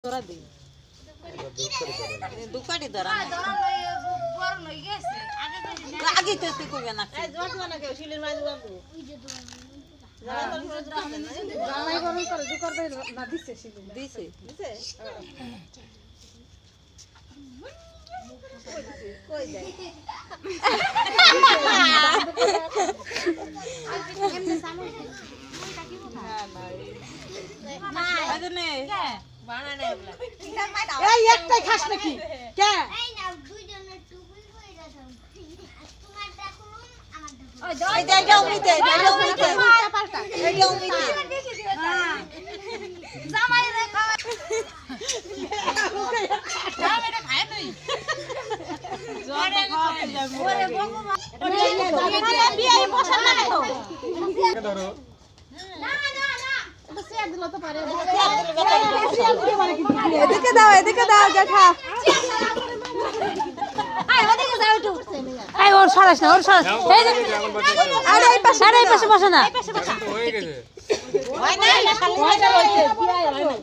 তোরা দি দুকাটি ধরা আগে তো তুই কইবে না দিছে কই যায় এমনি সামনে না না বানা নাই বলা এই একটাই খাস নাকি কে এই না দুইজনের টুকুই কইরা দাও তোমার দেখো আমার দেখো ওই দাও মিতে পাল্টা এই দাও মিতে হ্যাঁ জামাই রে খাওয়া জামাই রে খায় নাই জোরে খাওয়াতে যাবে ওরে ভগবান আরে বিয়ে বসা না তো কে ধরো না না না তো সে দিল তো পারে এদিকে দাও জ্যাঠা আয় ওদিকে যাও একটু আয় ওর সরাস না ওর সরাস আরে এই পাশে বসে না এই পাশে বসা হয়ে গেছে হয় না খালি হইছে বিয়ে হয় না